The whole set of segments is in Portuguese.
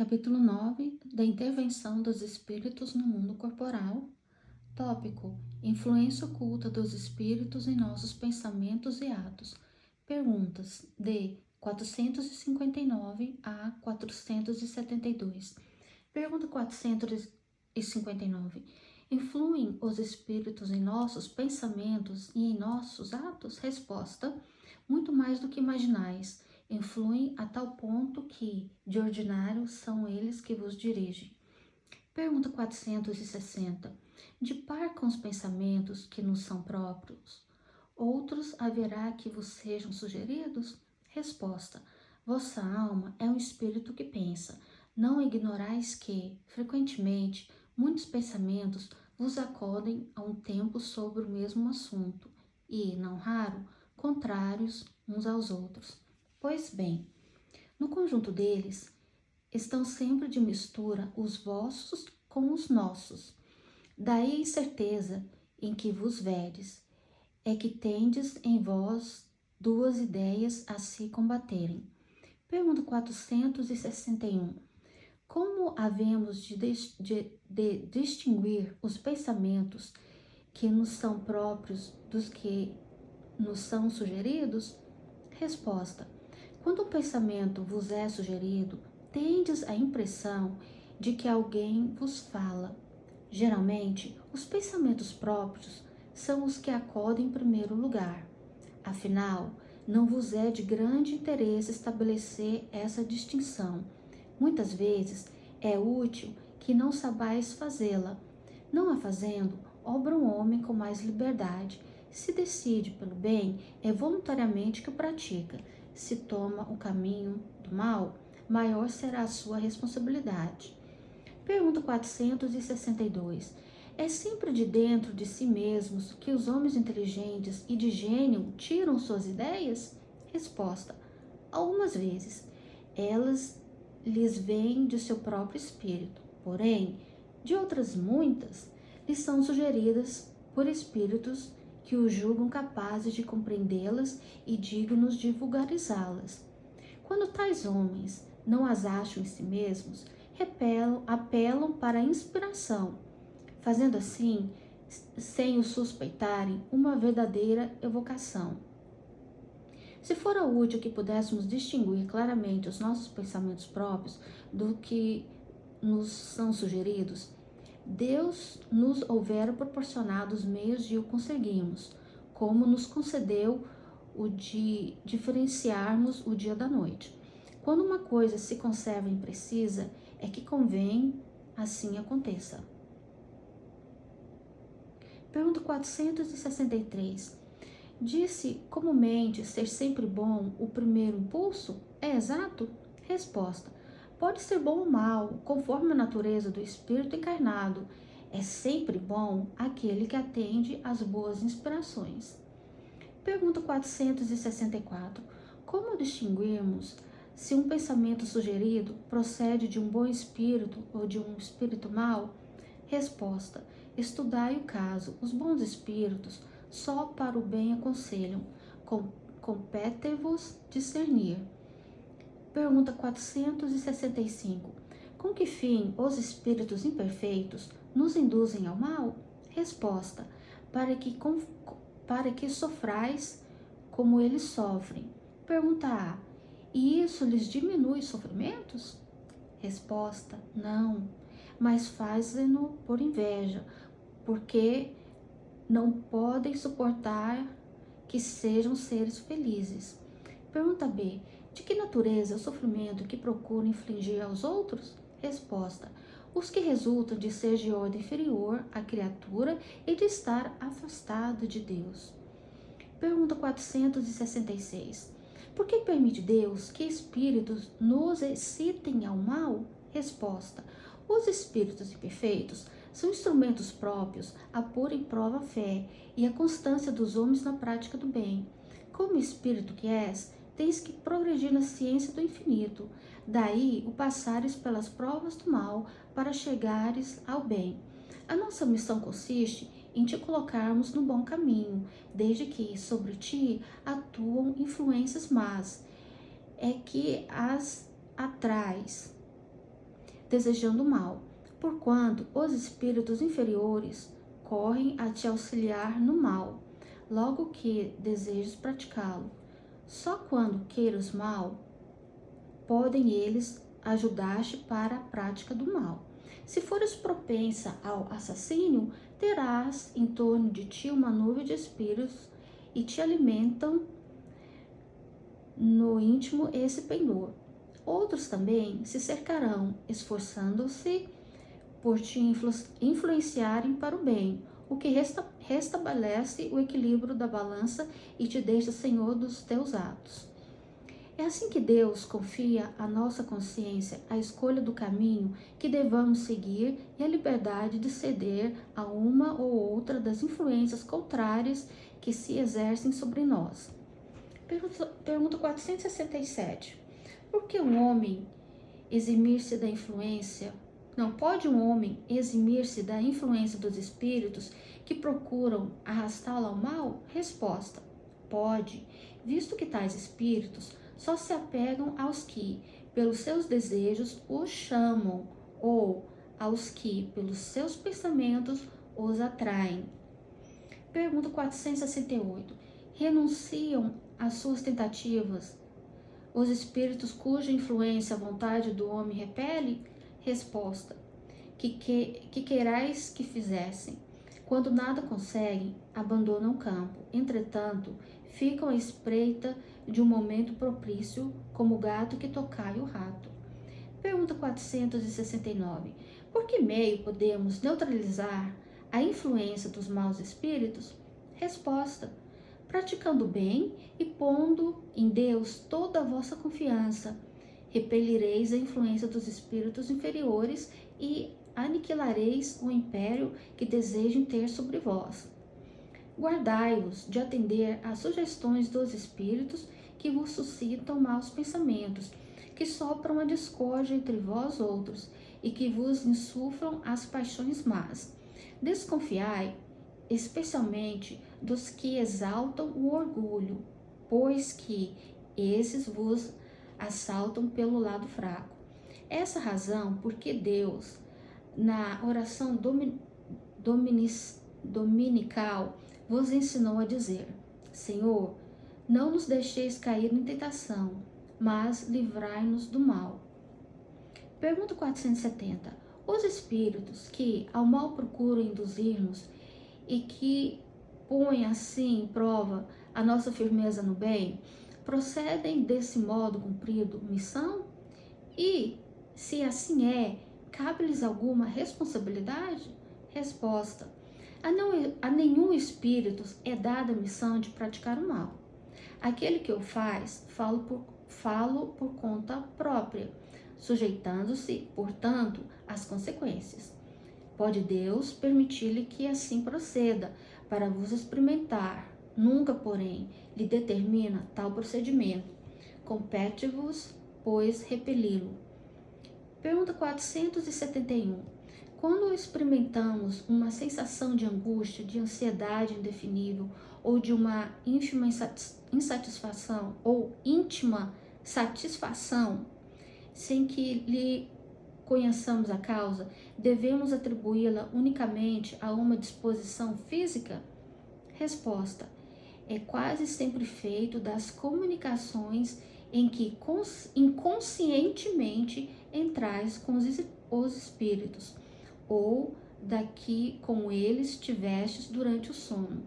Capítulo 9 da intervenção dos espíritos no mundo corporal. Tópico: influência oculta dos espíritos em nossos pensamentos e atos. Perguntas de 459 a 472. Pergunta 459. Influem os espíritos em nossos pensamentos e em nossos atos? Resposta: muito mais do que imaginais. Influem a tal ponto que, de ordinário, são eles que vos dirigem. Pergunta 460. De par com os pensamentos que nos são próprios, outros haverá que vos sejam sugeridos? Resposta: vossa alma é um espírito que pensa. Não ignorais que, frequentemente, muitos pensamentos vos acodem a um tempo sobre o mesmo assunto e, não raro, contrários uns aos outros. Pois bem, no conjunto deles estão sempre de mistura os vossos com os nossos. Daí a incerteza em que vos vedes, é que tendes em vós duas ideias a se combaterem. Pergunta 461. Como havemos de distinguir os pensamentos que nos são próprios dos que nos são sugeridos? Resposta: quando um pensamento vos é sugerido, tendes a impressão de que alguém vos fala. Geralmente, os pensamentos próprios são os que acodem em primeiro lugar. Afinal, não vos é de grande interesse estabelecer essa distinção. Muitas vezes é útil que não sabais fazê-la. Não a fazendo, obra um homem com mais liberdade. Se decide pelo bem, é voluntariamente que o pratica. Se toma o caminho do mal, maior será a sua responsabilidade. Pergunta 462. É sempre de dentro de si mesmos que os homens inteligentes e de gênio tiram suas ideias? Resposta: algumas vezes. Elas lhes vêm de seu próprio espírito, porém, de outras muitas, lhes são sugeridas por espíritos que os julgam capazes de compreendê-las e dignos de vulgarizá-las. Quando tais homens não as acham em si mesmos, apelam para a inspiração, fazendo assim, sem o suspeitarem, uma verdadeira evocação. Se fora útil que pudéssemos distinguir claramente os nossos pensamentos próprios do que nos são sugeridos, Deus nos houvera proporcionado os meios de o conseguirmos, como nos concedeu o de diferenciarmos o dia da noite. Quando uma coisa se conserva imprecisa, é que convém assim aconteça. Pergunta 463. Disse comumente ser sempre bom o primeiro impulso? É exato? Resposta: pode ser bom ou mal, conforme a natureza do espírito encarnado. É sempre bom aquele que atende às boas inspirações. Pergunta 464. Como distinguirmos se um pensamento sugerido procede de um bom espírito ou de um espírito mau? Resposta: estudai o caso. Os bons espíritos só para o bem aconselham. Compete-vos discernir. Pergunta 465. Com que fim os espíritos imperfeitos nos induzem ao mal? Resposta: para que sofrais como eles sofrem. Pergunta A. E isso lhes diminui os sofrimentos? Resposta: não, mas fazem-no por inveja, porque não podem suportar que sejam seres felizes. Pergunta B. De que natureza é o sofrimento que procuram infligir aos outros? Resposta: os que resultam de ser de ordem inferior à criatura e de estar afastado de Deus. Pergunta 466. Por que permite Deus que espíritos nos excitem ao mal? Resposta: os espíritos imperfeitos são instrumentos próprios a pôr em prova a fé e a constância dos homens na prática do bem. Como espírito que és, tens que progredir na ciência do infinito. Daí o passares pelas provas do mal para chegares ao bem. A nossa missão consiste em te colocarmos no bom caminho, desde que sobre ti atuam influências más, é que as atrais. desejando o mal, porquanto os espíritos inferiores correm a te auxiliar no mal, logo que desejes praticá-lo. Só quando queiras mal, podem eles ajudar-te para a prática do mal. Se fores propensa ao assassínio, terás em torno de ti uma nuvem de espíritos e te alimentam no íntimo esse pendor. Outros também se cercarão, esforçando-se por te influenciarem para o bem, o que restabelece o equilíbrio da balança e te deixa senhor dos teus atos. É assim que Deus confia à nossa consciência a escolha do caminho que devamos seguir e a liberdade de ceder a uma ou outra das influências contrárias que se exercem sobre nós. Pergunta 467. Por que um homem eximir-se da influência? Não pode um homem eximir-se da influência dos espíritos que procuram arrastá-lo ao mal? Resposta: pode, visto que tais espíritos só se apegam aos que, pelos seus desejos, os chamam, ou aos que, pelos seus pensamentos, os atraem. Pergunta 468. Renunciam às suas tentativas os espíritos cuja influência a vontade do homem repele? Resposta: que queirais que fizessem. Quando nada conseguem, abandonam o campo. Entretanto, ficam à espreita de um momento propício, como o gato que tocai o rato. Pergunta 469. Por que meio podemos neutralizar a influência dos maus espíritos? Resposta: praticando o bem e pondo em Deus toda a vossa confiança. Repelireis a influência dos espíritos inferiores e aniquilareis o império que desejam ter sobre vós. Guardai-vos de atender às sugestões dos espíritos que vos suscitam maus pensamentos, que sopram a discórdia entre vós outros e que vos insuflam as paixões más. Desconfiai, especialmente, dos que exaltam o orgulho, pois que esses vos assaltam pelo lado fraco. Essa razão porque Deus, na oração dominical, vos ensinou a dizer: Senhor, não nos deixeis cair em tentação, mas livrai-nos do mal. Pergunta 470. Os espíritos que ao mal procuram induzir-nos e que põem assim em prova a nossa firmeza no bem, procedem desse modo cumprido missão? E, se assim é, cabe-lhes alguma responsabilidade? Resposta: a nenhum espírito é dada a missão de praticar o mal. Aquele que o faz, falo por conta própria, sujeitando-se, portanto, às consequências. Pode Deus permitir-lhe que assim proceda, para vos experimentar. Nunca, porém, lhe determina tal procedimento. Compete-vos, pois, repeli-lo. Pergunta 471. Quando experimentamos uma sensação de angústia, de ansiedade indefinível, ou de uma ínfima insatisfação ou íntima satisfação, sem que lhe conheçamos a causa, devemos atribuí-la unicamente a uma disposição física? Resposta: é quase sempre feito das comunicações em que inconscientemente entrais com os espíritos, ou da que com eles tivestes durante o sono.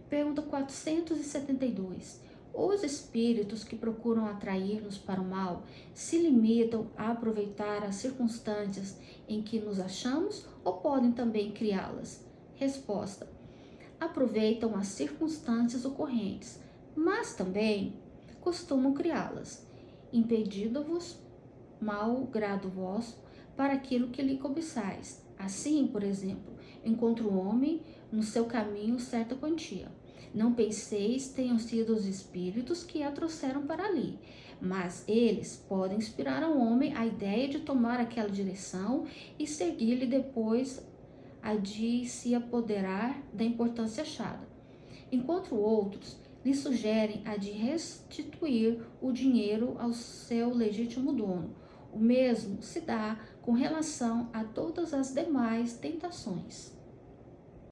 Pergunta 472. Os espíritos que procuram atrair-nos para o mal se limitam a aproveitar as circunstâncias em que nos achamos ou podem também criá-las? Resposta: aproveitam as circunstâncias ocorrentes, mas também costumam criá-las, impedindo-vos mau grado vosso para aquilo que lhe cobiçais. Assim, por exemplo, encontra o homem no seu caminho certa quantia. Não penseis tenham sido os espíritos que a trouxeram para ali, mas eles podem inspirar ao homem a ideia de tomar aquela direção e seguir-lhe depois a de se apoderar da importância achada. Enquanto outros lhe sugerem a de restituir o dinheiro ao seu legítimo dono, O mesmo se dá com relação a todas as demais tentações.